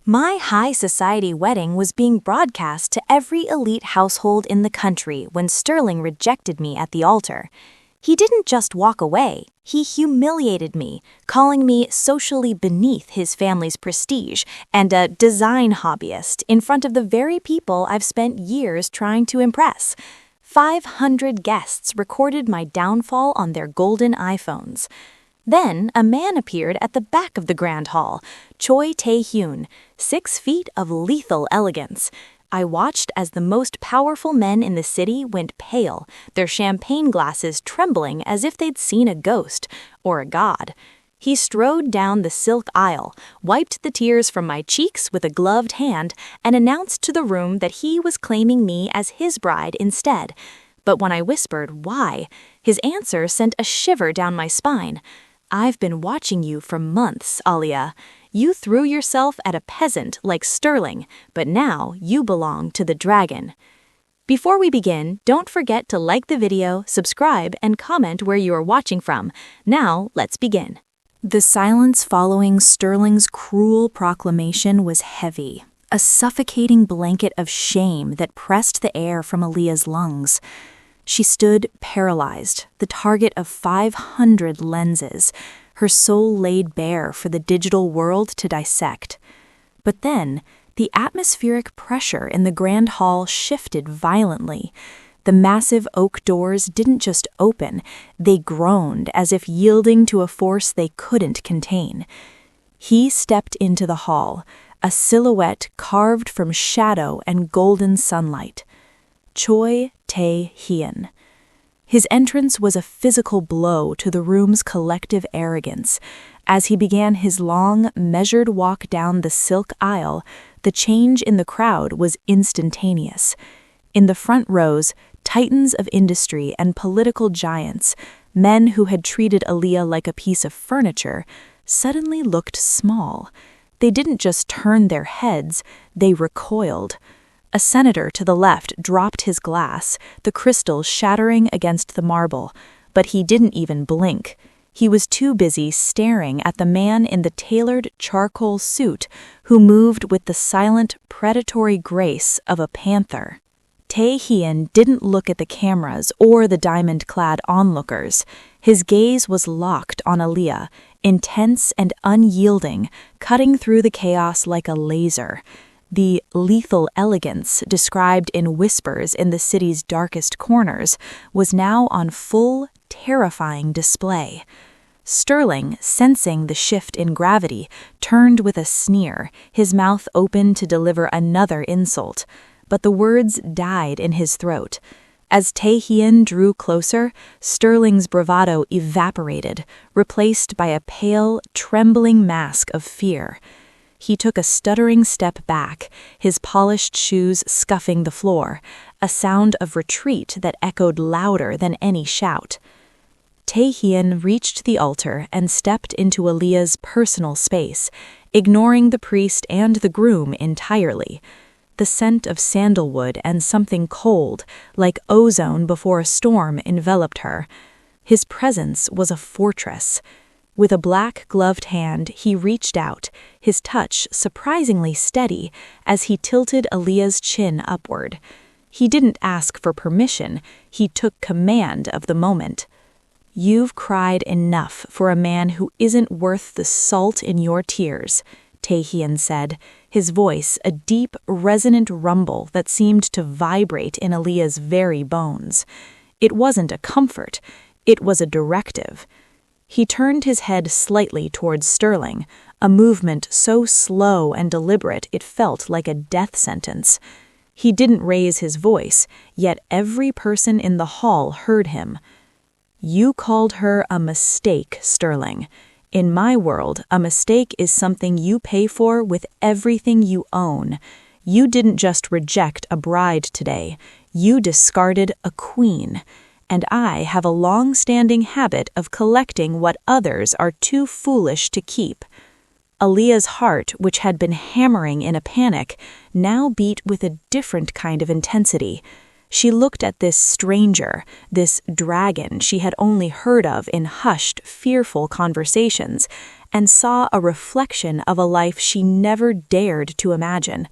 My high society wedding was being broadcast to every elite household in the country when Sterling rejected me at the altar. He didn't just walk away, he humiliated me, calling me socially beneath his family's prestige and a design hobbyist in front of the very people I've spent years trying to impress. 500 guests recorded my downfall on their golden iPhones. Then a man appeared at the back of the grand hall, Choi Tae-hyun, 6 feet of lethal elegance. I watched as the most powerful men in the city went pale, their champagne glasses trembling as if they'd seen a ghost or a god. He strode down the silk aisle, wiped the tears from my cheeks with a gloved hand, and announced to the room that he was claiming me as his bride instead. But when I whispered why, his answer sent a shiver down my spine. "I've been watching you for months, Aaliyah. You threw yourself at a peasant like Sterling, but now you belong to the dragon." Before we begin, don't forget to like the video, subscribe, and comment where you are watching from. Now, let's begin. The silence following Sterling's cruel proclamation was heavy, a suffocating blanket of shame that pressed the air from Aaliyah's lungs. She stood paralyzed, the target of 500 lenses, her soul laid bare for the digital world to dissect. But then, the atmospheric pressure in the grand hall shifted violently. The massive oak doors didn't just open, they groaned as if yielding to a force they couldn't contain. He stepped into the hall, a silhouette carved from shadow and golden sunlight. Choi Tae-hyun. His entrance was a physical blow to the room's collective arrogance. As he began his long, measured walk down the silk aisle, the change in the crowd was instantaneous. In the front rows, titans of industry and political giants, men who had treated Aaliyah like a piece of furniture, suddenly looked small. They didn't just turn their heads, they recoiled. A senator to the left dropped his glass, the crystal shattering against the marble, but he didn't even blink. He was too busy staring at the man in the tailored charcoal suit who moved with the silent, predatory grace of a panther. Tae-hyun didn't look at the cameras or the diamond-clad onlookers. His gaze was locked on Aaliyah, intense and unyielding, cutting through the chaos like a laser. The lethal elegance described in whispers in the city's darkest corners was now on full, terrifying display. Sterling, sensing the shift in gravity, turned with a sneer, his mouth open to deliver another insult. But the words died in his throat. As Tae-hyun drew closer, Sterling's bravado evaporated, replaced by a pale, trembling mask of fear. He took a stuttering step back, his polished shoes scuffing the floor, a sound of retreat that echoed louder than any shout. Tae-hyun reached the altar and stepped into Aaliyah's personal space, ignoring the priest and the groom entirely. The scent of sandalwood and something cold, like ozone before a storm, enveloped her. His presence was a fortress. With a black-gloved hand, he reached out, his touch surprisingly steady as he tilted Aaliyah's chin upward. He didn't ask for permission, he took command of the moment. "You've cried enough for a man who isn't worth the salt in your tears," Tae-hyun said, his voice a deep, resonant rumble that seemed to vibrate in Aaliyah's very bones. It wasn't a comfort, it was a directive. He turned his head slightly towards Sterling, a movement so slow and deliberate it felt like a death sentence. He didn't raise his voice, yet every person in the hall heard him. "You called her a mistake, Sterling. In my world, a mistake is something you pay for with everything you own. You didn't just reject a bride today, you discarded a queen. And I have a long-standing habit of collecting what others are too foolish to keep." Aaliyah's heart, which had been hammering in a panic, now beat with a different kind of intensity. She looked at this stranger, this dragon she had only heard of in hushed, fearful conversations, and saw a reflection of a life she never dared to imagine.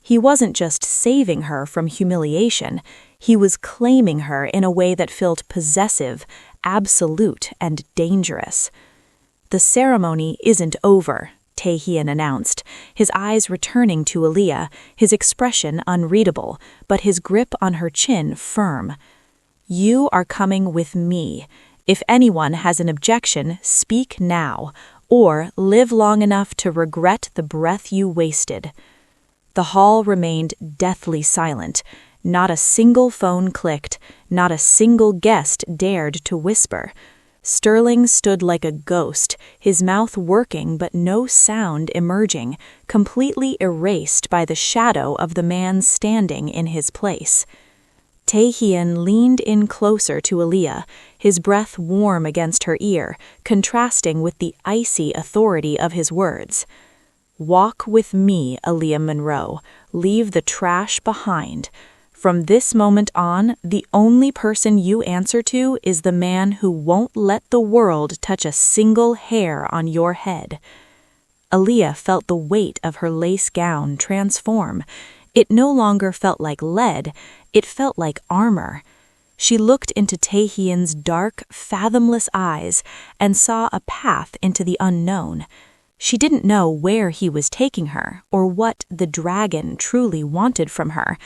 He wasn't just saving her from humiliation, he was claiming her in a way that felt possessive, absolute, and dangerous. "The ceremony isn't over," Tae-hyun announced, his eyes returning to Aaliyah, his expression unreadable, but his grip on her chin firm. "You are coming with me. If anyone has an objection, speak now, or live long enough to regret the breath you wasted." The hall remained deathly silent. Not a single phone clicked, not a single guest dared to whisper. Sterling stood like a ghost, his mouth working but no sound emerging, completely erased by the shadow of the man standing in his place. Tae-hyun leaned in closer to Aaliyah, his breath warm against her ear, contrasting with the icy authority of his words. "Walk with me, Aaliyah Monroe. Leave the trash behind. From this moment on, the only person you answer to is the man who won't let the world touch a single hair on your head." Aaliyah felt the weight of her lace gown transform. It no longer felt like lead, it felt like armor. She looked into Tae-hyun's dark, fathomless eyes and saw a path into the unknown. She didn't know where he was taking her or what the dragon truly wanted from her,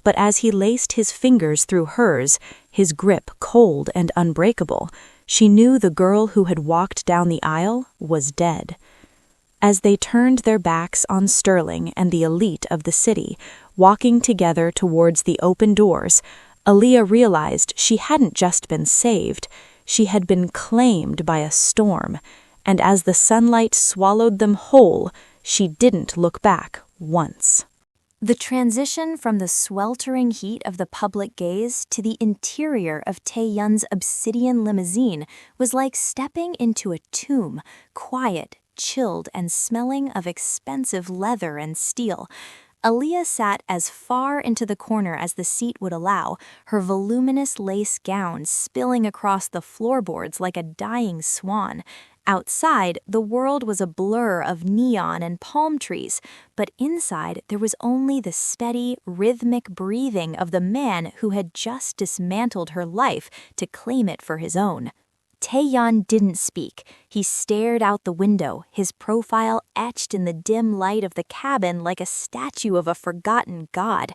but as he laced his fingers through hers, his grip cold and unbreakable, she knew the girl who had walked down the aisle was dead. As they turned their backs on Sterling and the elite of the city, walking together towards the open doors, Aaliyah realized she hadn't just been saved, she had been claimed by a storm, and as the sunlight swallowed them whole, she didn't look back once. The transition from the sweltering heat of the public gaze to the interior of Tae-hyun's obsidian limousine was like stepping into a tomb, quiet, chilled, and smelling of expensive leather and steel. Aaliyah sat as far into the corner as the seat would allow, her voluminous lace gown spilling across the floorboards like a dying swan. Outside, the world was a blur of neon and palm trees, but inside there was only the steady, rhythmic breathing of the man who had just dismantled her life to claim it for his own. Tae-hyun didn't speak. He stared out the window, his profile etched in the dim light of the cabin like a statue of a forgotten god.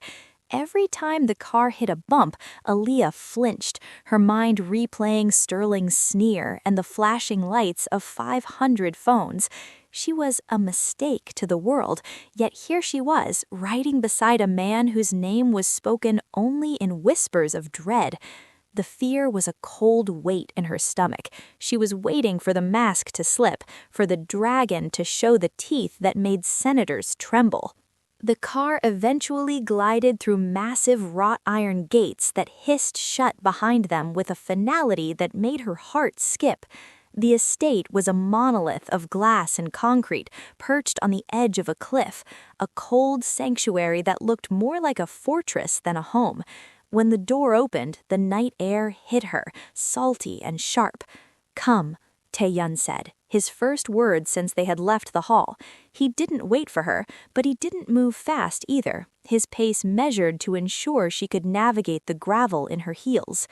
Every time the car hit a bump, Aaliyah flinched, her mind replaying Sterling's sneer and the flashing lights of 500 phones. She was a mistake to the world, yet here she was, riding beside a man whose name was spoken only in whispers of dread. The fear was a cold weight in her stomach. She was waiting for the mask to slip, for the dragon to show the teeth that made senators tremble. The car eventually glided through massive wrought iron gates that hissed shut behind them with a finality that made her heart skip. The estate was a monolith of glass and concrete, perched on the edge of a cliff, a cold sanctuary that looked more like a fortress than a home. When the door opened, the night air hit her, salty and sharp. "Come," Tae-hyun said, his first words since they had left the hall. He didn't wait for her, but he didn't move fast either, his pace measured to ensure she could navigate the gravel in her heels.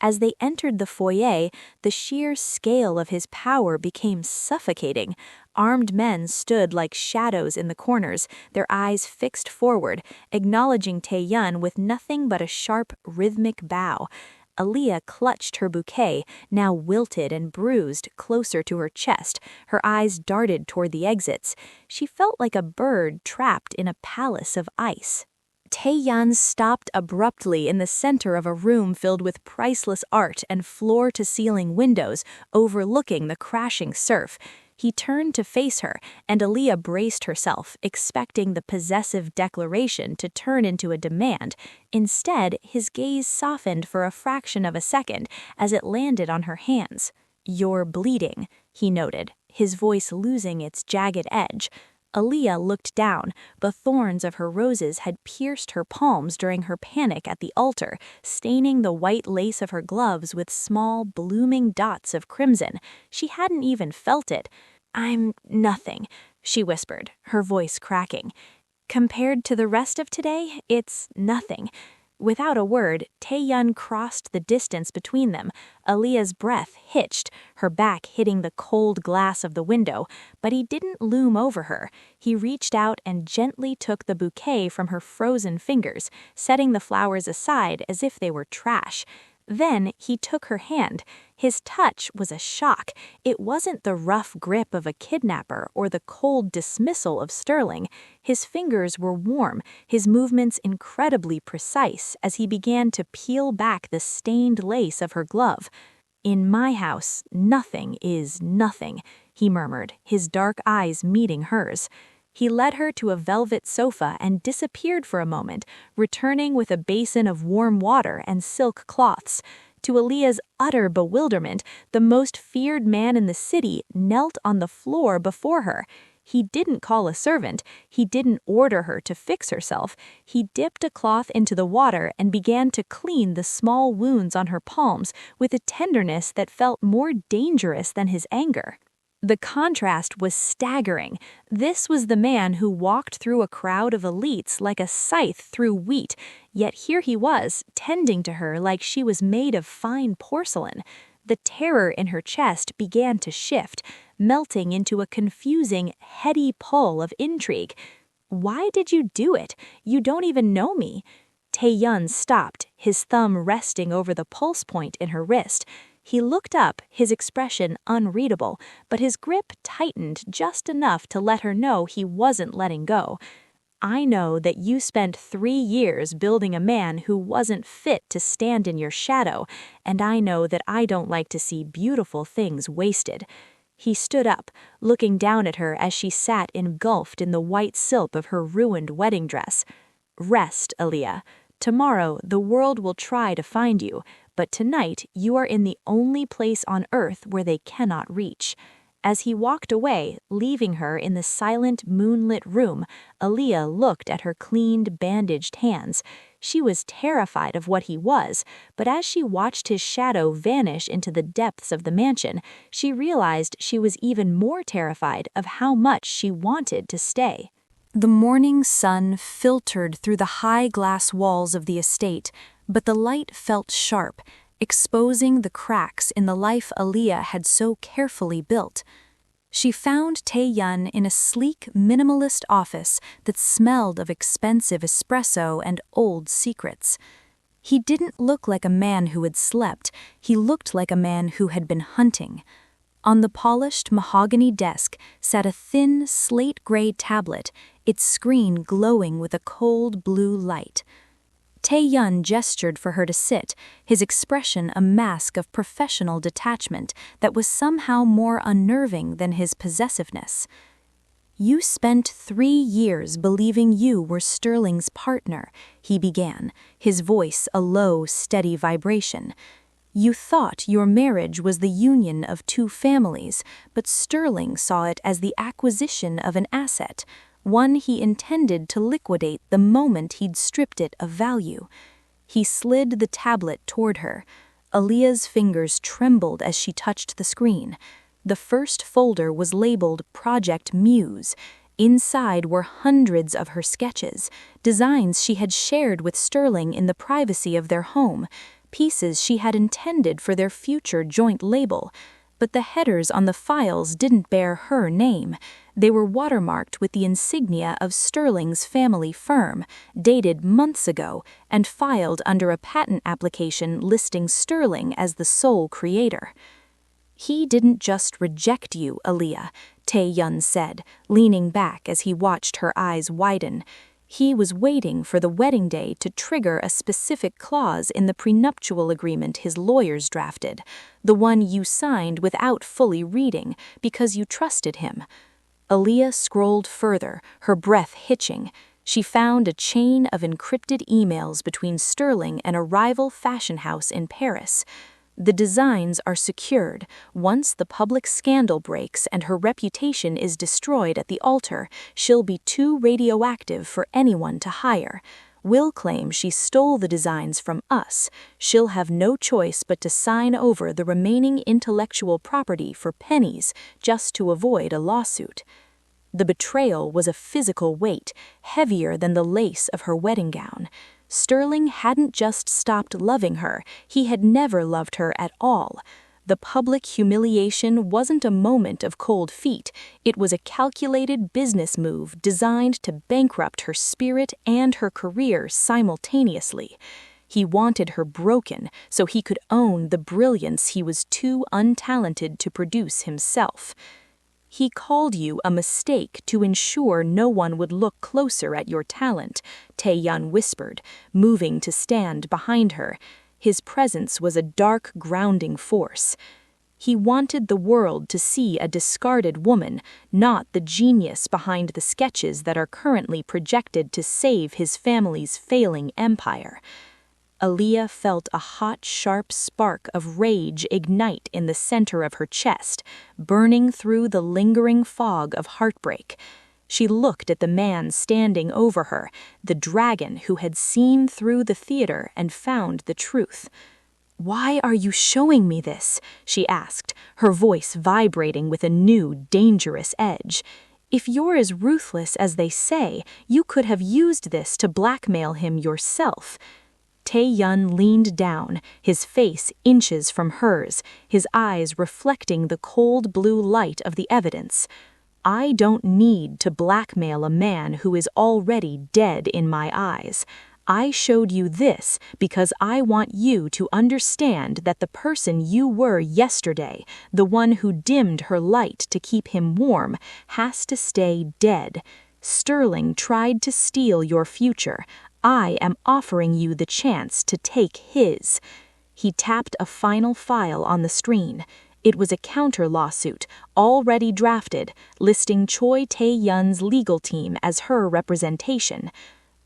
As they entered the foyer, the sheer scale of his power became suffocating. Armed men stood like shadows in the corners, their eyes fixed forward, acknowledging Tae-hyun with nothing but a sharp, rhythmic bow. Aaliyah clutched her bouquet, now wilted and bruised, closer to her chest. Her eyes darted toward the exits. She felt like a bird trapped in a palace of ice. Tae-hyun stopped abruptly in the center of a room filled with priceless art and floor-to-ceiling windows overlooking the crashing surf. He turned to face her, and Aaliyah braced herself, expecting the possessive declaration to turn into a demand. Instead, his gaze softened for a fraction of a second as it landed on her hands. "You're bleeding," he noted, his voice losing its jagged edge. Aaliyah looked down. The thorns of her roses had pierced her palms during her panic at the altar, staining the white lace of her gloves with small, blooming dots of crimson. She hadn't even felt it. I'm nothing, she whispered, her voice cracking. Compared to the rest of today, it's nothing. Without a word, Tae-hyun crossed the distance between them. Aaliyah's breath hitched, her back hitting the cold glass of the window, but he didn't loom over her. He reached out and gently took the bouquet from her frozen fingers, setting the flowers aside as if they were trash. Then he took her hand. His touch was a shock. It wasn't the rough grip of a kidnapper or the cold dismissal of Sterling. His fingers were warm, his movements incredibly precise as he began to peel back the stained lace of her glove. "In my house, nothing is nothing," he murmured, his dark eyes meeting hers. He led her to a velvet sofa and disappeared for a moment, returning with a basin of warm water and silk cloths. To Aaliyah's utter bewilderment, the most feared man in the city knelt on the floor before her. He didn't call a servant. He didn't order her to fix herself. He dipped a cloth into the water and began to clean the small wounds on her palms with a tenderness that felt more dangerous than his anger. The contrast was staggering. This was the man who walked through a crowd of elites like a scythe through wheat, yet here he was, tending to her like she was made of fine porcelain. The terror in her chest began to shift, melting into a confusing, heady pull of intrigue. "Why did you do it? You don't even know me." Tae-hyun stopped, his thumb resting over the pulse point in her wrist. He looked up, his expression unreadable, but his grip tightened just enough to let her know he wasn't letting go. "I know that you spent 3 years building a man who wasn't fit to stand in your shadow, and I know that I don't like to see beautiful things wasted." He stood up, looking down at her as she sat engulfed in the white silk of her ruined wedding dress. "Rest, Aaliyah. Tomorrow the world will try to find you, but tonight you are in the only place on earth where they cannot reach." As he walked away, leaving her in the silent, moonlit room, Aaliyah looked at her cleaned, bandaged hands. She was terrified of what he was, but as she watched his shadow vanish into the depths of the mansion, she realized she was even more terrified of how much she wanted to stay. The morning sun filtered through the high glass walls of the estate, but the light felt sharp, exposing the cracks in the life Aaliyah had so carefully built. She found Tae-hyun in a sleek, minimalist office that smelled of expensive espresso and old secrets. He didn't look like a man who had slept, he looked like a man who had been hunting. On the polished mahogany desk sat a thin, slate-gray tablet, its screen glowing with a cold blue light. Tae-hyun gestured for her to sit, his expression a mask of professional detachment that was somehow more unnerving than his possessiveness. "You spent 3 years believing you were Sterling's partner," he began, his voice a low, steady vibration. "You thought your marriage was the union of 2 families, but Sterling saw it as the acquisition of an asset, one he intended to liquidate the moment he'd stripped it of value." He slid the tablet toward her. Aaliyah's fingers trembled as she touched the screen. The first folder was labeled Project Muse. Inside were hundreds of her sketches, designs she had shared with Sterling in the privacy of their home, pieces she had intended for their future joint label. But the headers on the files didn't bear her name. They were watermarked with the insignia of Sterling's family firm, dated months ago, and filed under a patent application listing Sterling as the sole creator. "He didn't just reject you, Aaliyah," Tae-hyun said, leaning back as he watched her eyes widen. "He was waiting for the wedding day to trigger a specific clause in the prenuptial agreement his lawyers drafted, the one you signed without fully reading because you trusted him." Aaliyah scrolled further, her breath hitching. She found a chain of encrypted emails between Sterling and a rival fashion house in Paris. "The designs are secured. Once the public scandal breaks and her reputation is destroyed at the altar, she'll be too radioactive for anyone to hire. We'll claim she stole the designs from us. She'll have no choice but to sign over the remaining intellectual property for pennies just to avoid a lawsuit. The betrayal was a physical weight, heavier than the lace of her wedding gown. Sterling hadn't just stopped loving her, he had never loved her at all. The public humiliation wasn't a moment of cold feet, it was a calculated business move designed to bankrupt her spirit and her career simultaneously. He wanted her broken so he could own the brilliance he was too untalented to produce himself. He called you a mistake to ensure no one would look closer at your talent, Tae-hyun whispered, moving to stand behind her. His presence was a dark, grounding force. He wanted the world to see a discarded woman, not the genius behind the sketches that are currently projected to save his family's failing empire. Aaliyah felt a hot, sharp spark of rage ignite in the center of her chest, burning through the lingering fog of heartbreak. She looked at the man standing over her, the dragon who had seen through the theater and found the truth. "Why are you showing me this?" she asked, her voice vibrating with a new, dangerous edge. "If you're as ruthless as they say, you could have used this to blackmail him yourself." Tae-hyun leaned down, his face inches from hers, his eyes reflecting the cold blue light of the evidence. "I don't need to blackmail a man who is already dead in my eyes. I showed you this because I want you to understand that the person you were yesterday, the one who dimmed her light to keep him warm, has to stay dead. Sterling tried to steal your future. I am offering you the chance to take his." He tapped a final file on the screen. It was a counter lawsuit, already drafted, listing Choi Tae-hyun's legal team as her representation.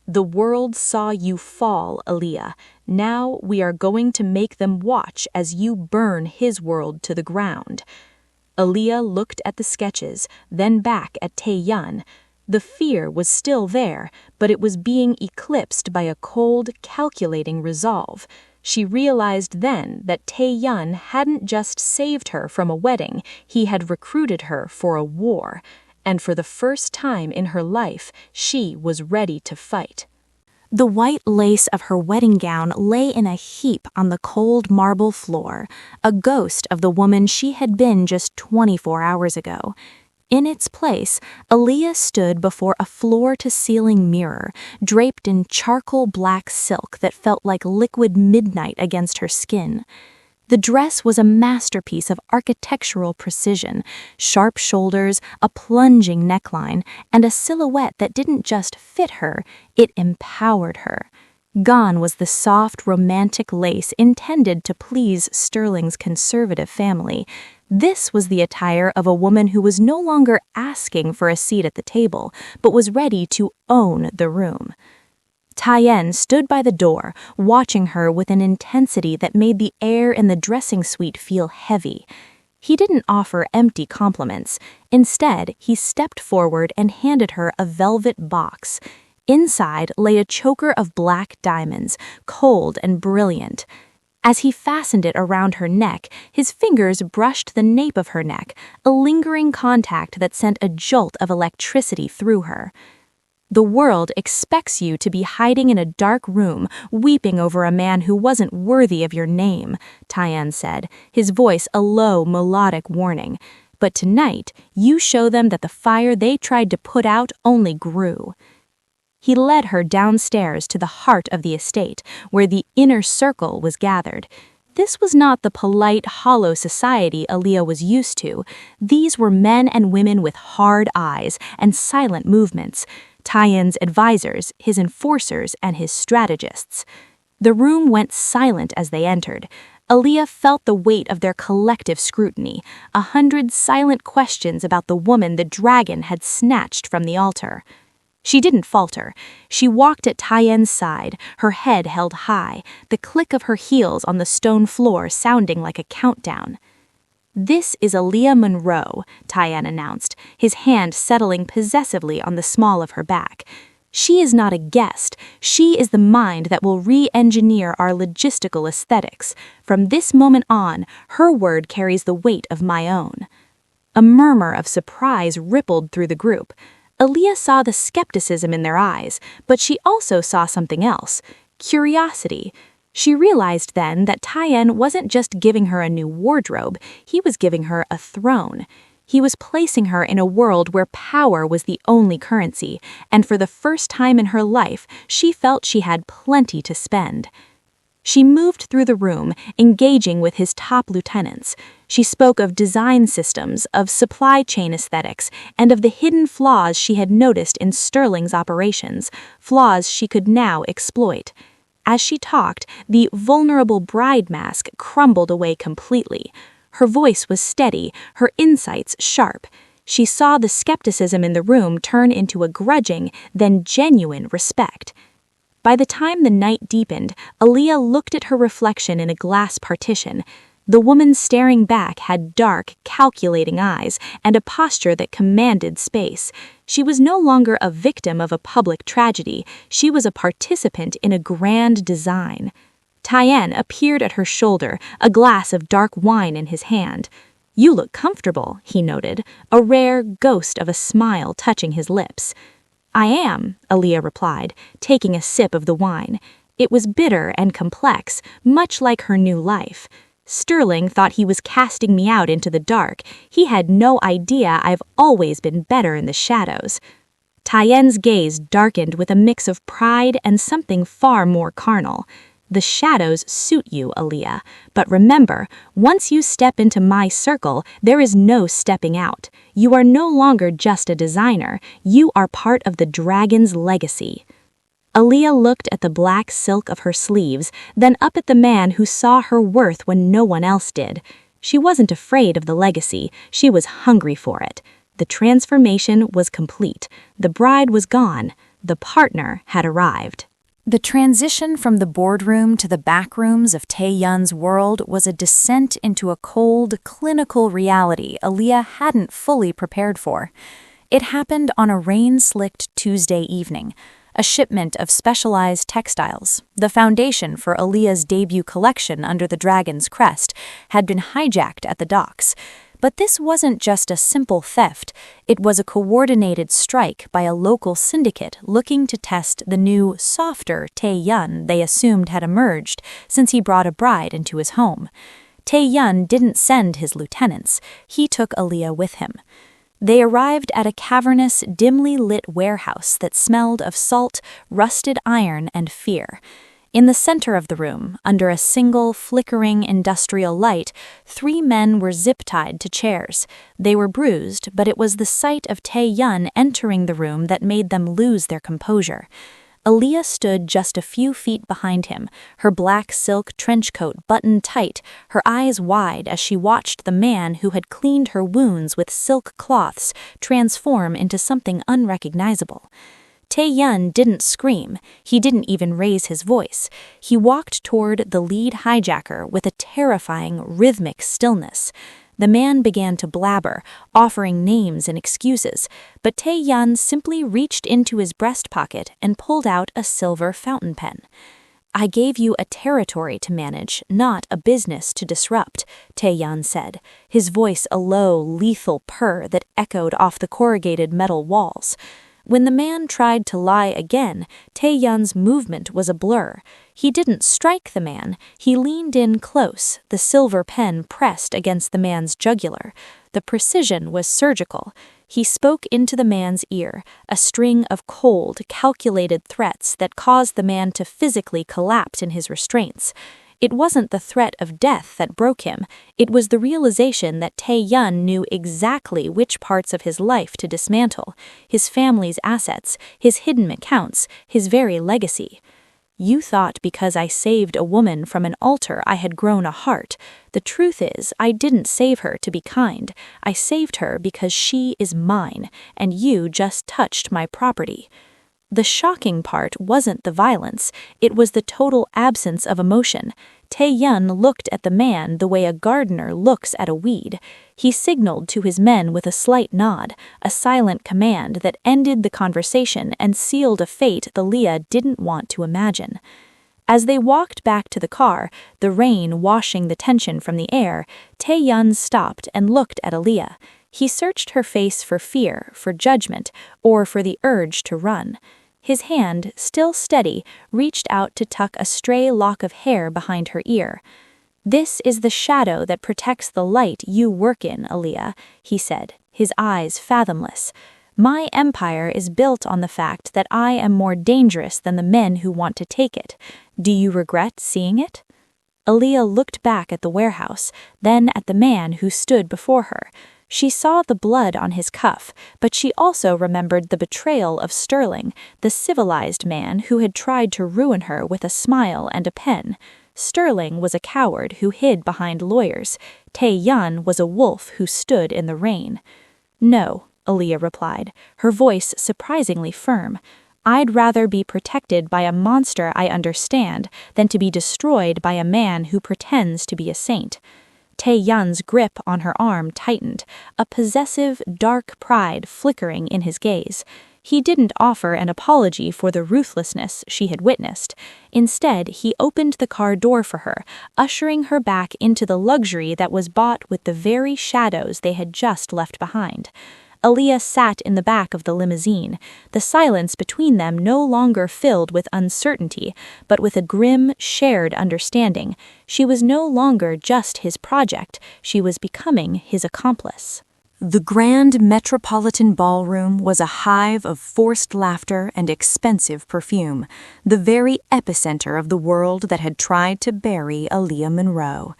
"The world saw you fall, Aaliyah. Now we are going to make them watch as you burn his world to the ground." Aaliyah looked at the sketches, then back at Tae-hyun. The fear was still there, but it was being eclipsed by a cold, calculating resolve. She realized then that Tae-hyun hadn't just saved her from a wedding, he had recruited her for a war. And for the first time in her life, she was ready to fight. The white lace of her wedding gown lay in a heap on the cold marble floor, a ghost of the woman she had been just 24 hours ago. In its place, Aaliyah stood before a floor-to-ceiling mirror, draped in charcoal black silk that felt like liquid midnight against her skin. The dress was a masterpiece of architectural precision, sharp shoulders, a plunging neckline, and a silhouette that didn't just fit her, it empowered her. Gone was the soft, romantic lace intended to please Sterling's conservative family. This was the attire of a woman who was no longer asking for a seat at the table, but was ready to own the room. Tae-hyun stood by the door, watching her with an intensity that made the air in the dressing suite feel heavy. He didn't offer empty compliments. Instead, he stepped forward and handed her a velvet box. Inside lay a choker of black diamonds, cold and brilliant. As he fastened it around her neck, his fingers brushed the nape of her neck, a lingering contact that sent a jolt of electricity through her. "The world expects you to be hiding in a dark room, weeping over a man who wasn't worthy of your name," Tae-hyun said, his voice a low, melodic warning. "But tonight, you show them that the fire they tried to put out only grew." He led her downstairs to the heart of the estate, where the inner circle was gathered. This was not the polite, hollow society Aaliyah was used to. These were men and women with hard eyes and silent movements, Tae-hyun's advisors, his enforcers, and his strategists. The room went silent as they entered. Aaliyah felt the weight of their collective scrutiny, 100 silent questions about the woman the dragon had snatched from the altar. She didn't falter. She walked at Tae-hyun's side, her head held high, the click of her heels on the stone floor sounding like a countdown. "This is Aaliyah Monroe," Tae-hyun announced, his hand settling possessively on the small of her back. She is not a guest. She is the mind that will re-engineer our logistical aesthetics. From this moment on, her word carries the weight of my own." A murmur of surprise rippled through the group. Aaliyah saw the skepticism in their eyes, but she also saw something else: curiosity. She realized then that Tae-hyun wasn't just giving her a new wardrobe, he was giving her a throne. He was placing her in a world where power was the only currency, and for the first time in her life, she felt she had plenty to spend. She moved through the room, engaging with his top lieutenants. She spoke of design systems, of supply chain aesthetics, and of the hidden flaws she had noticed in Sterling's operations, flaws she could now exploit. As she talked, the vulnerable bride mask crumbled away completely. Her voice was steady, her insights sharp. She saw the skepticism in the room turn into a grudging, then genuine respect. By the time the night deepened, Aaliyah looked at her reflection in a glass partition. The woman staring back had dark, calculating eyes and a posture that commanded space. She was no longer a victim of a public tragedy. She was a participant in a grand design. Tae-hyun appeared at her shoulder, a glass of dark wine in his hand. "You look comfortable," he noted, a rare ghost of a smile touching his lips. "I am," Aaliyah replied, taking a sip of the wine. It was bitter and complex, much like her new life. "Sterling thought he was casting me out into the dark. He had no idea I've always been better in the shadows." Tae-hyun's gaze darkened with a mix of pride and something far more carnal. "The shadows suit you, Aaliyah. But remember, once you step into my circle, there is no stepping out. You are no longer just a designer. You are part of the dragon's legacy." Aaliyah looked at the black silk of her sleeves, then up at the man who saw her worth when no one else did. She wasn't afraid of the legacy. She was hungry for it. The transformation was complete. The bride was gone. The partner had arrived. The transition from the boardroom to the back rooms of Tae-hyun's world was a descent into a cold, clinical reality Aaliyah hadn't fully prepared for. It happened on a rain-slicked Tuesday evening. A shipment of specialized textiles, the foundation for Aaliyah's debut collection under the dragon's crest, had been hijacked at the docks. But this wasn't just a simple theft. It was a coordinated strike by a local syndicate looking to test the new, softer Tae-hyun they assumed had emerged since he brought a bride into his home. Tae-hyun didn't send his lieutenants. He took Aaliyah with him. They arrived at a cavernous, dimly lit warehouse that smelled of salt, rusted iron, and fear. In the center of the room, under a single, flickering industrial light, 3 men were zip-tied to chairs. They were bruised, but it was the sight of Tae-hyun entering the room that made them lose their composure. Aaliyah stood just a few feet behind him, her black silk trench coat buttoned tight, her eyes wide as she watched the man who had cleaned her wounds with silk cloths transform into something unrecognizable. Tae-hyun didn't scream. He didn't even raise his voice. He walked toward the lead hijacker with a terrifying, rhythmic stillness. The man began to blabber, offering names and excuses, but Tae-hyun simply reached into his breast pocket and pulled out a silver fountain pen. "I gave you a territory to manage, not a business to disrupt," Tae-hyun said, his voice a low, lethal purr that echoed off the corrugated metal walls. When the man tried to lie again, Tae-hyun's movement was a blur. He didn't strike the man. He leaned in close, the silver pen pressed against the man's jugular. The precision was surgical. He spoke into the man's ear, a string of cold, calculated threats that caused the man to physically collapse in his restraints. It wasn't the threat of death that broke him. It was the realization that Tae-hyun knew exactly which parts of his life to dismantle, his family's assets, his hidden accounts, his very legacy. "You thought because I saved a woman from an altar I had grown a heart. The truth is, I didn't save her to be kind. I saved her because she is mine, and you just touched my property." The shocking part wasn't the violence, it was the total absence of emotion. Tae-hyun looked at the man the way a gardener looks at a weed. He signaled to his men with a slight nod, a silent command that ended the conversation and sealed a fate Aaliyah didn't want to imagine. As they walked back to the car, the rain washing the tension from the air, Tae-hyun stopped and looked at Aaliyah. He searched her face for fear, for judgment, or for the urge to run. His hand, still steady, reached out to tuck a stray lock of hair behind her ear. "This is the shadow that protects the light you work in, Aaliyah," he said, his eyes fathomless. "My empire is built on the fact that I am more dangerous than the men who want to take it. Do you regret seeing it?" Aaliyah looked back at the warehouse, then at the man who stood before her. She saw the blood on his cuff, but she also remembered the betrayal of Sterling, the civilized man who had tried to ruin her with a smile and a pen. Sterling was a coward who hid behind lawyers. Tae-hyun was a wolf who stood in the rain. "No," Aaliyah replied, her voice surprisingly firm. "I'd rather be protected by a monster I understand than to be destroyed by a man who pretends to be a saint." Tae-hyun's grip on her arm tightened, a possessive, dark pride flickering in his gaze. He didn't offer an apology for the ruthlessness she had witnessed. Instead, he opened the car door for her, ushering her back into the luxury that was bought with the very shadows they had just left behind. Aaliyah sat in the back of the limousine, the silence between them no longer filled with uncertainty, but with a grim, shared understanding. She was no longer just his project, she was becoming his accomplice. The grand metropolitan ballroom was a hive of forced laughter and expensive perfume, the very epicenter of the world that had tried to bury Aaliyah Monroe.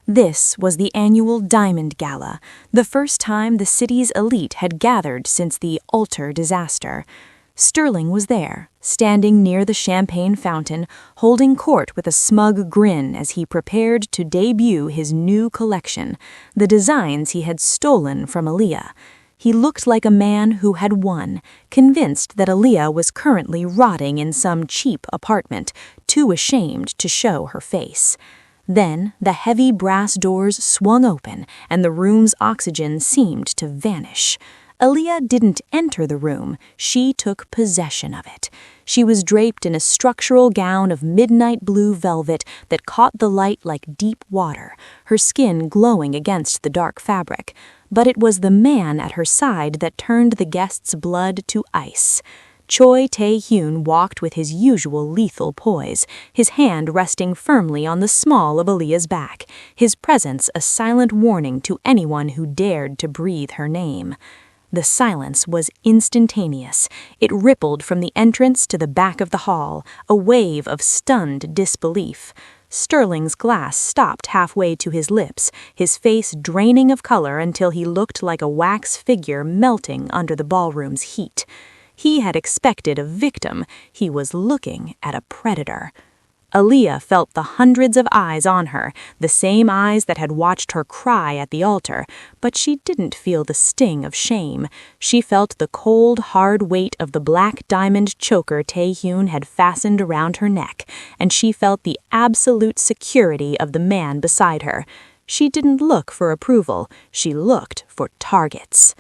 This was the annual Diamond Gala, the first time the city's elite had gathered since the Altar disaster. Sterling was there, standing near the champagne fountain, holding court with a smug grin as he prepared to debut his new collection, the designs he had stolen from Aaliyah. He looked like a man who had won, convinced that Aaliyah was currently rotting in some cheap apartment, too ashamed to show her face. Then the heavy brass doors swung open and the room's oxygen seemed to vanish. Aaliyah didn't enter the room, she took possession of it. She was draped in a structural gown of midnight blue velvet that caught the light like deep water, her skin glowing against the dark fabric. But it was the man at her side that turned the guest's blood to ice. Choi Tae-hyun walked with his usual lethal poise, his hand resting firmly on the small of Aaliyah's back, his presence a silent warning to anyone who dared to breathe her name. The silence was instantaneous. It rippled from the entrance to the back of the hall, a wave of stunned disbelief. Sterling's glass stopped halfway to his lips, his face draining of color until he looked like a wax figure melting under the ballroom's heat. He had expected a victim. He was looking at a predator. Aaliyah felt the hundreds of eyes on her, the same eyes that had watched her cry at the altar, but she didn't feel the sting of shame. She felt the cold, hard weight of the black diamond choker Tae-hyun had fastened around her neck, and she felt the absolute security of the man beside her. She didn't look for approval. She looked for targets.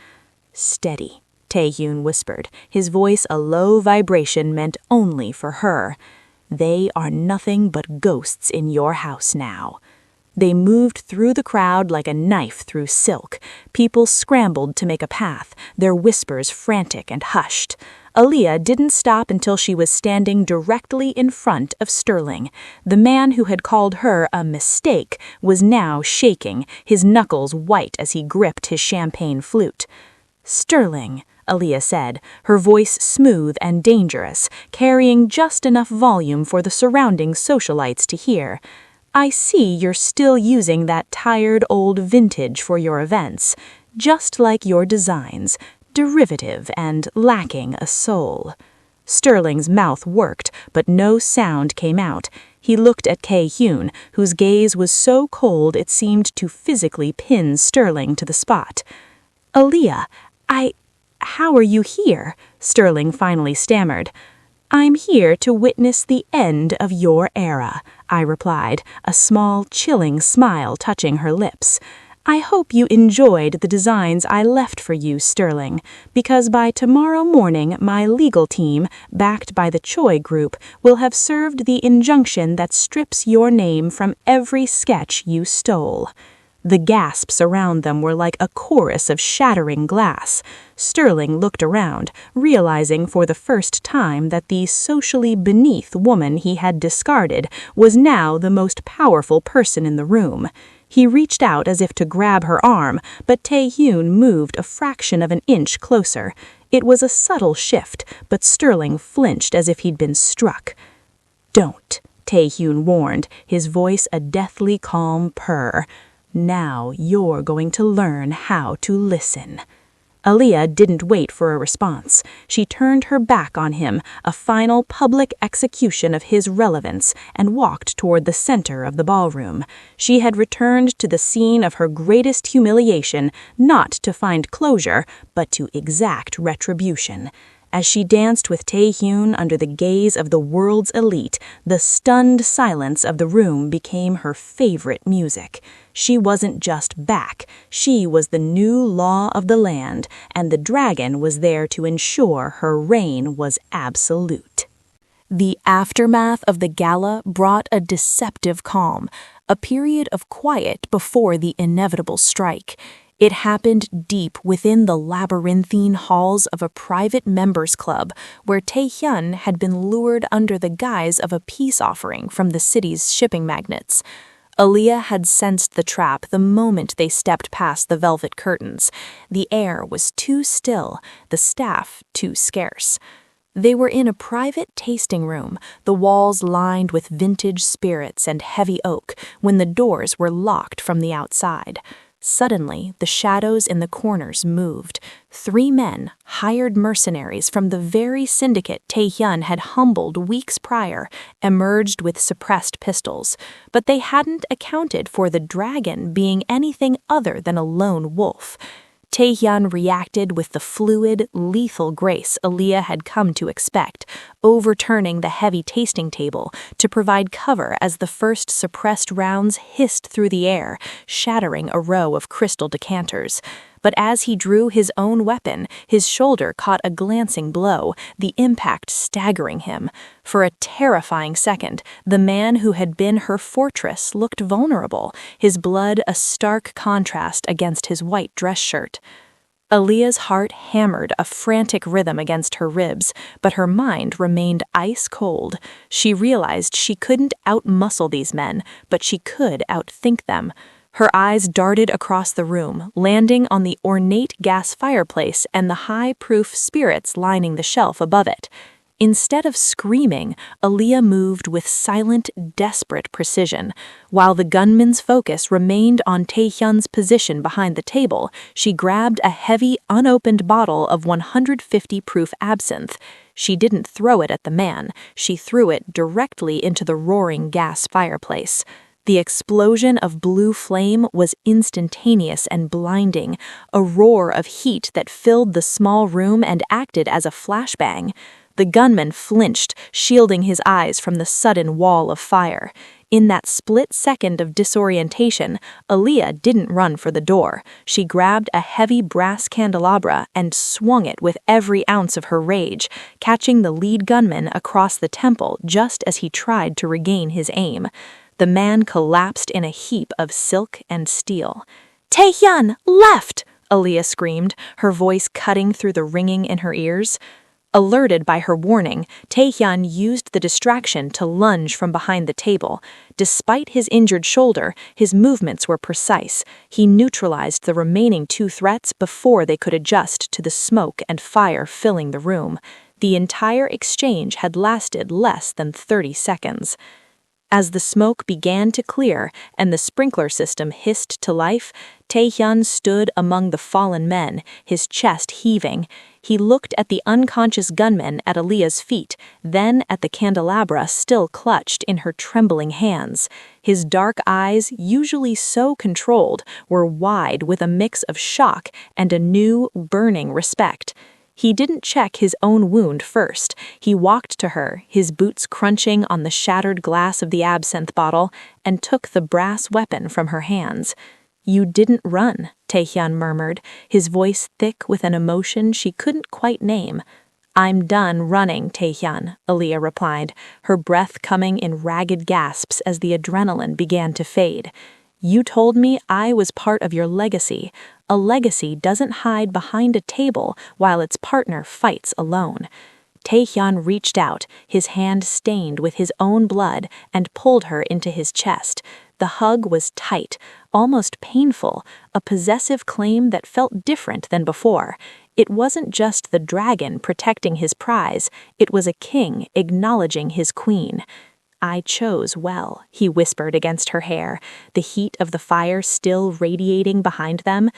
"Steady," Tae-hyun whispered, his voice a low vibration meant only for her. "They are nothing but ghosts in your house now." They moved through the crowd like a knife through silk. People scrambled to make a path, their whispers frantic and hushed. Aaliyah didn't stop until she was standing directly in front of Sterling. The man who had called her a mistake was now shaking, his knuckles white as he gripped his champagne flute. "Sterling," Aaliyah said, her voice smooth and dangerous, carrying just enough volume for the surrounding socialites to hear. "I see you're still using that tired old vintage for your events, just like your designs, derivative and lacking a soul." Sterling's mouth worked, but no sound came out. He looked at Tae-hyun, whose gaze was so cold it seemed to physically pin Sterling to the spot. "Aaliyah, how are you here?" Sterling finally stammered. "I'm here to witness the end of your era," I replied, a small, chilling smile touching her lips. "I hope you enjoyed the designs I left for you, Sterling, because by tomorrow morning my legal team, backed by the Choi Group, will have served the injunction that strips your name from every sketch you stole." The gasps around them were like a chorus of shattering glass. Sterling looked around, realizing for the first time that the socially beneath woman he had discarded was now the most powerful person in the room. He reached out as if to grab her arm, but Tae-hyun moved a fraction of an inch closer. It was a subtle shift, but Sterling flinched as if he'd been struck. "Don't," Tae-hyun warned, his voice a deathly calm purr. "Now you're going to learn how to listen." Aaliyah didn't wait for a response. She turned her back on him, a final public execution of his relevance, and walked toward the center of the ballroom. She had returned to the scene of her greatest humiliation, not to find closure, but to exact retribution. As she danced with Tae-hyun under the gaze of the world's elite, the stunned silence of the room became her favorite music. She wasn't just back, she was the new law of the land, and the dragon was there to ensure her reign was absolute. The aftermath of the gala brought a deceptive calm, a period of quiet before the inevitable strike. It happened deep within the labyrinthine halls of a private members' club where Tae-hyun had been lured under the guise of a peace offering from the city's shipping magnates. Aaliyah had sensed the trap the moment they stepped past the velvet curtains. The air was too still, the staff too scarce. They were in a private tasting room, the walls lined with vintage spirits and heavy oak, when the doors were locked from the outside. Suddenly, the shadows in the corners moved. 3 men, hired mercenaries from the very syndicate Tae-hyun had humbled weeks prior, emerged with suppressed pistols. But they hadn't accounted for the dragon being anything other than a lone wolf. Tae-hyun reacted with the fluid, lethal grace Aaliyah had come to expect, overturning the heavy tasting table to provide cover as the first suppressed rounds hissed through the air, shattering a row of crystal decanters. But as he drew his own weapon, his shoulder caught a glancing blow, the impact staggering him. For a terrifying second, the man who had been her fortress looked vulnerable, his blood a stark contrast against his white dress shirt. Aaliyah's heart hammered a frantic rhythm against her ribs, but her mind remained ice cold. She realized she couldn't outmuscle these men, but she could outthink them. Her eyes darted across the room, landing on the ornate gas fireplace and the high-proof spirits lining the shelf above it. Instead of screaming, Aaliyah moved with silent, desperate precision. While the gunman's focus remained on Tae-hyun's position behind the table, she grabbed a heavy, unopened bottle of 150 proof absinthe. She didn't throw it at the man, she threw it directly into the roaring gas fireplace. The explosion of blue flame was instantaneous and blinding, a roar of heat that filled the small room and acted as a flashbang. The gunman flinched, shielding his eyes from the sudden wall of fire. In that split second of disorientation, Aaliyah didn't run for the door. She grabbed a heavy brass candelabra and swung it with every ounce of her rage, catching the lead gunman across the temple just as he tried to regain his aim. The man collapsed in a heap of silk and steel. "Tae-hyun, left!" Aaliyah screamed, her voice cutting through the ringing in her ears. Alerted by her warning, Tae-hyun used the distraction to lunge from behind the table. Despite his injured shoulder, his movements were precise. He neutralized the remaining 2 threats before they could adjust to the smoke and fire filling the room. The entire exchange had lasted less than 30 seconds. As the smoke began to clear and the sprinkler system hissed to life, Tae-hyun stood among the fallen men, his chest heaving. He looked at the unconscious gunman at Aaliyah's feet, then at the candelabra still clutched in her trembling hands. His dark eyes, usually so controlled, were wide with a mix of shock and a new, burning respect. He didn't check his own wound first. He walked to her, his boots crunching on the shattered glass of the absinthe bottle, and took the brass weapon from her hands. "You didn't run," Tae-hyun murmured, his voice thick with an emotion she couldn't quite name. "I'm done running, Tae-hyun," Aaliyah replied, her breath coming in ragged gasps as the adrenaline began to fade. "You told me I was part of your legacy. A legacy doesn't hide behind a table while its partner fights alone." Tae-hyun reached out, his hand stained with his own blood, and pulled her into his chest. The hug was tight, almost painful, a possessive claim that felt different than before. It wasn't just the dragon protecting his prize, it was a king acknowledging his queen. "I chose well," he whispered against her hair, the heat of the fire still radiating behind them.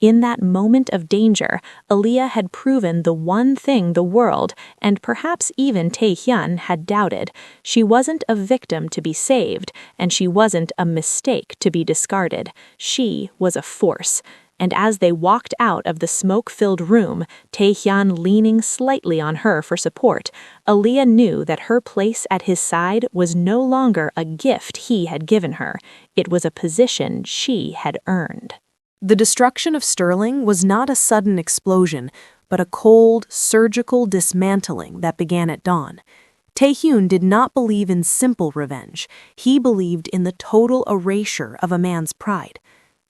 In that moment of danger, Aaliyah had proven the one thing the world, and perhaps even Tae-hyun, had doubted. She wasn't a victim to be saved, and she wasn't a mistake to be discarded. She was a force. And as they walked out of the smoke-filled room, Tae-hyun leaning slightly on her for support, Aaliyah knew that her place at his side was no longer a gift he had given her. It was a position she had earned. The destruction of Sterling was not a sudden explosion, but a cold, surgical dismantling that began at dawn. Tae-hyun did not believe in simple revenge. He believed in the total erasure of a man's pride.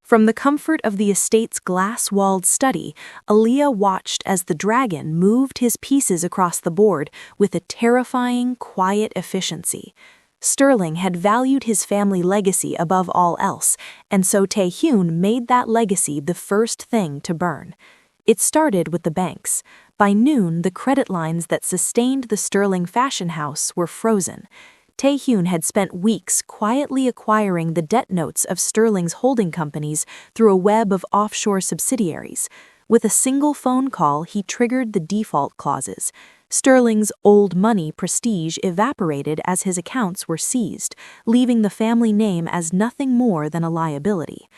From the comfort of the estate's glass-walled study, Aaliyah watched as the dragon moved his pieces across the board with a terrifying, quiet efficiency. Sterling had valued his family legacy above all else, and so Tae-hyun made that legacy the first thing to burn. It started with the banks. By noon, the credit lines that sustained the Sterling fashion house were frozen. Tae-hyun had spent weeks quietly acquiring the debt notes of Sterling's holding companies through a web of offshore subsidiaries. With a single phone call, he triggered the default clauses. Sterling's old money prestige evaporated as his accounts were seized, leaving the family name as nothing more than a liability.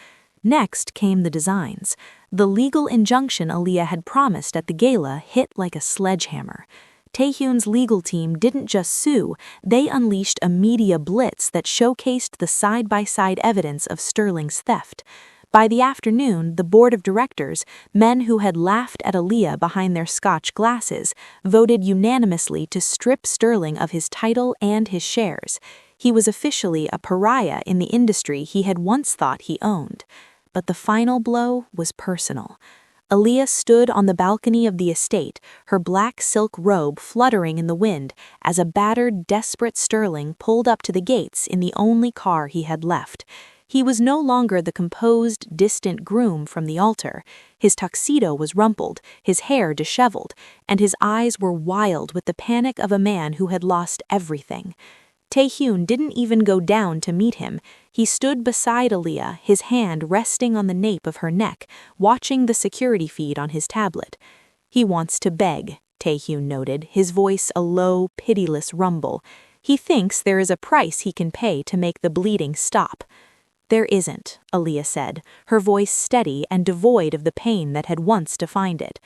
Next came the designs. The legal injunction Aaliyah had promised at the gala hit like a sledgehammer. Tae-hyun's legal team didn't just sue, they unleashed a media blitz that showcased the side-by-side evidence of Sterling's theft. By the afternoon, the board of directors, men who had laughed at Aaliyah behind their Scotch glasses, voted unanimously to strip Sterling of his title and his shares. He was officially a pariah in the industry he had once thought he owned. But the final blow was personal. Aaliyah stood on the balcony of the estate, her black silk robe fluttering in the wind, as a battered, desperate Sterling pulled up to the gates in the only car he had left. He was no longer the composed, distant groom from the altar. His tuxedo was rumpled, his hair disheveled, and his eyes were wild with the panic of a man who had lost everything. Tae-hyun didn't even go down to meet him. He stood beside Aaliyah, his hand resting on the nape of her neck, watching the security feed on his tablet. "He wants to beg," Tae-hyun noted, his voice a low, pitiless rumble. "He thinks there is a price he can pay to make the bleeding stop." "There isn't," Aaliyah said, her voice steady and devoid of the pain that had once defined it.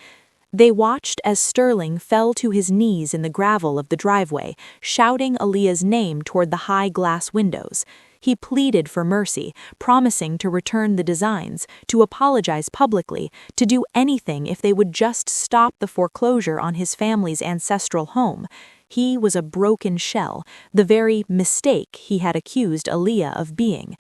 They watched as Sterling fell to his knees in the gravel of the driveway, shouting Aaliyah's name toward the high glass windows. He pleaded for mercy, promising to return the designs, to apologize publicly, to do anything if they would just stop the foreclosure on his family's ancestral home. He was a broken shell, the very mistake he had accused Aaliyah of being.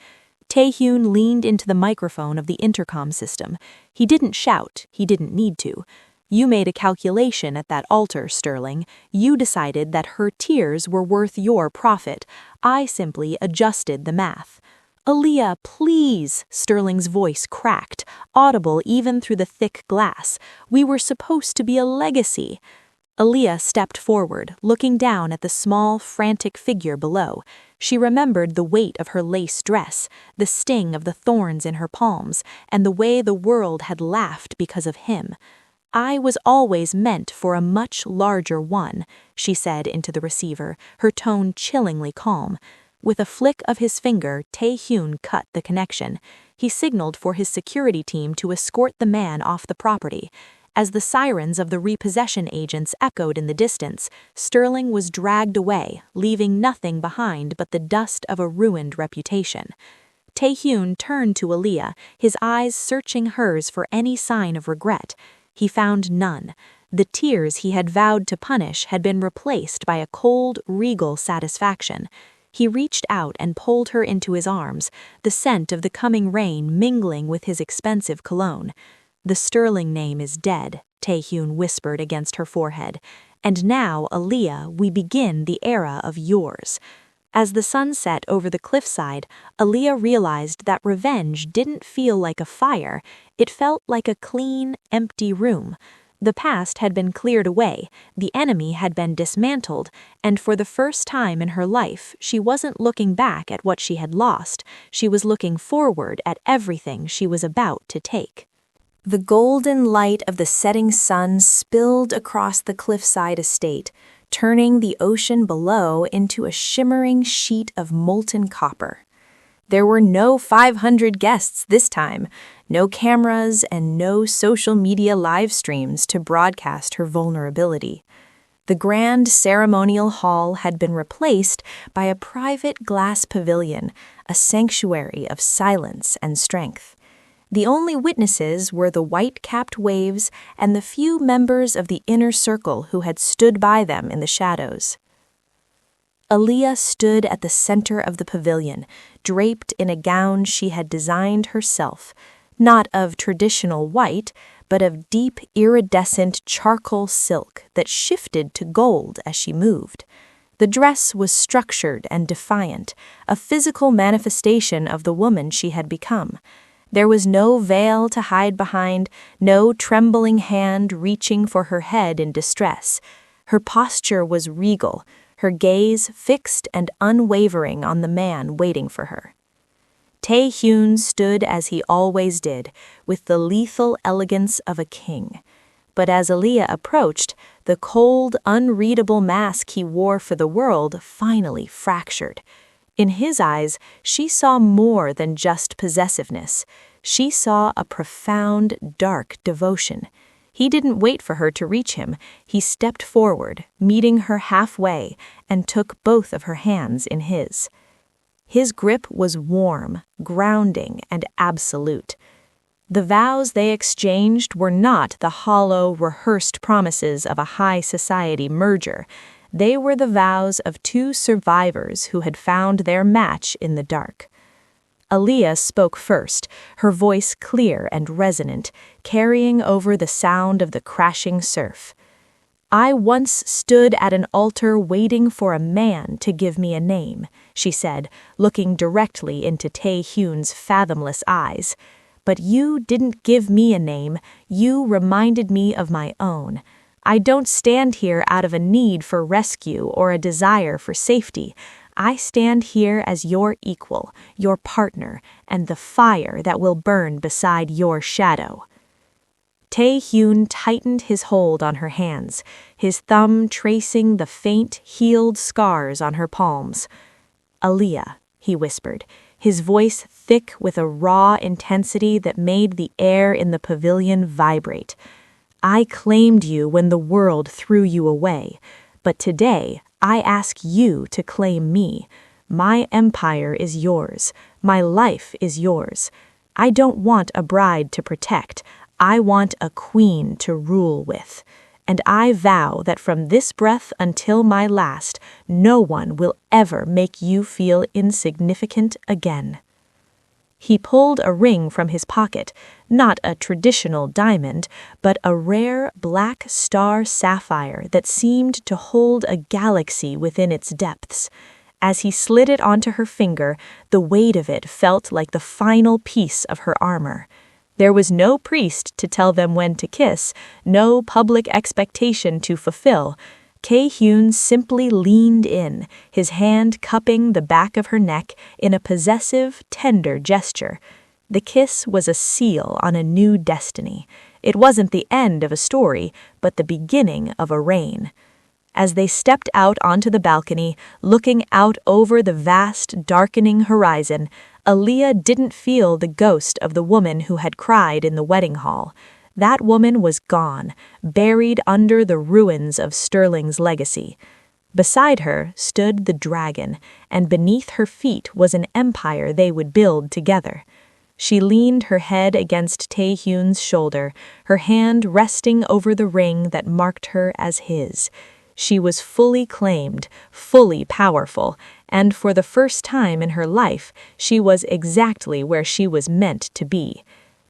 Tae-hyun leaned into the microphone of the intercom system. He didn't shout, he didn't need to. "You made a calculation at that altar, Sterling. You decided that her tears were worth your profit. I simply adjusted the math." "Aaliyah, please," Sterling's voice cracked, audible even through the thick glass. "We were supposed to be a legacy." Aaliyah stepped forward, looking down at the small, frantic figure below. She remembered the weight of her lace dress, the sting of the thorns in her palms, and the way the world had laughed because of him. "I was always meant for a much larger one," she said into the receiver, her tone chillingly calm. With a flick of his finger, Tae-hyun cut the connection. He signaled for his security team to escort the man off the property. As the sirens of the repossession agents echoed in the distance, Sterling was dragged away, leaving nothing behind but the dust of a ruined reputation. Tae-hyun turned to Aaliyah, his eyes searching hers for any sign of regret. He found none. The tears he had vowed to punish had been replaced by a cold, regal satisfaction. He reached out and pulled her into his arms, the scent of the coming rain mingling with his expensive cologne. "The Sterling name is dead," Tae-hyun whispered against her forehead. "And now, Aaliyah, we begin the era of yours." As the sun set over the cliffside, Aaliyah realized that revenge didn't feel like a fire, it felt like a clean, empty room. The past had been cleared away, the enemy had been dismantled, and for the first time in her life, she wasn't looking back at what she had lost, she was looking forward at everything she was about to take. The golden light of the setting sun spilled across the cliffside estate, turning the ocean below into a shimmering sheet of molten copper. There were no 500 guests this time, no cameras and no social media live streams to broadcast her vulnerability. The grand ceremonial hall had been replaced by a private glass pavilion, a sanctuary of silence and strength. The only witnesses were the white-capped waves and the few members of the inner circle who had stood by them in the shadows. Aaliyah stood at the center of the pavilion, draped in a gown she had designed herself, not of traditional white, but of deep iridescent charcoal silk that shifted to gold as she moved. The dress was structured and defiant, a physical manifestation of the woman she had become. There was no veil to hide behind, no trembling hand reaching for her head in distress. Her posture was regal, her gaze fixed and unwavering on the man waiting for her. Tae-hyun stood as he always did, with the lethal elegance of a king. But as Aaliyah approached, the cold, unreadable mask he wore for the world finally fractured. In his eyes, she saw more than just possessiveness. She saw a profound, dark devotion. He didn't wait for her to reach him. He stepped forward, meeting her halfway, and took both of her hands in his. His grip was warm, grounding, and absolute. The vows they exchanged were not the hollow, rehearsed promises of a high society merger. They were the vows of two survivors who had found their match in the dark. Aaliyah spoke first, her voice clear and resonant, carrying over the sound of the crashing surf. "I once stood at an altar waiting for a man to give me a name," she said, looking directly into Tae-hyun's fathomless eyes. "But you didn't give me a name, you reminded me of my own. I don't stand here out of a need for rescue or a desire for safety. I stand here as your equal, your partner, and the fire that will burn beside your shadow." Tae-hyun tightened his hold on her hands, his thumb tracing the faint, healed scars on her palms. "Aaliyah," he whispered, his voice thick with a raw intensity that made the air in the pavilion vibrate. "I claimed you when the world threw you away, but today I ask you to claim me. My empire is yours. My life is yours. I don't want a bride to protect. I want a queen to rule with. And I vow that from this breath until my last, no one will ever make you feel insignificant again." He pulled a ring from his pocket, not a traditional diamond, but a rare black star sapphire that seemed to hold a galaxy within its depths. As he slid it onto her finger, the weight of it felt like the final piece of her armor. There was no priest to tell them when to kiss, no public expectation to fulfill. Tae-hyun simply leaned in, his hand cupping the back of her neck in a possessive, tender gesture. The kiss was a seal on a new destiny. It wasn't the end of a story, but the beginning of a reign. As they stepped out onto the balcony, looking out over the vast, darkening horizon, Aaliyah didn't feel the ghost of the woman who had cried in the wedding hall. That woman was gone, buried under the ruins of Sterling's legacy. Beside her stood the dragon, and beneath her feet was an empire they would build together. She leaned her head against Tae-hyun's shoulder, her hand resting over the ring that marked her as his. She was fully claimed, fully powerful, and for the first time in her life, she was exactly where she was meant to be.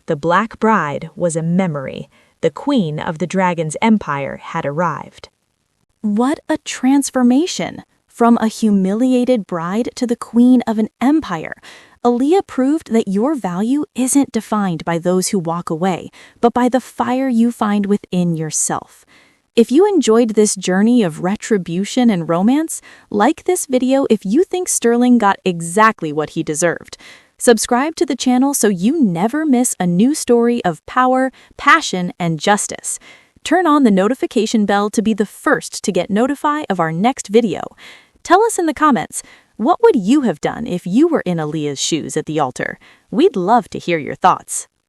The Black Bride was a memory. The queen of the dragon's empire had arrived. What a transformation! From a humiliated bride to the queen of an empire. Aaliyah proved that your value isn't defined by those who walk away, but by the fire you find within yourself. If you enjoyed this journey of retribution and romance, like this video if you think Sterling got exactly what he deserved. Subscribe to the channel so you never miss a new story of power, passion, and justice. Turn on the notification bell to be the first to get notified of our next video. Tell us in the comments, what would you have done if you were in Aaliyah's shoes at the altar? We'd love to hear your thoughts.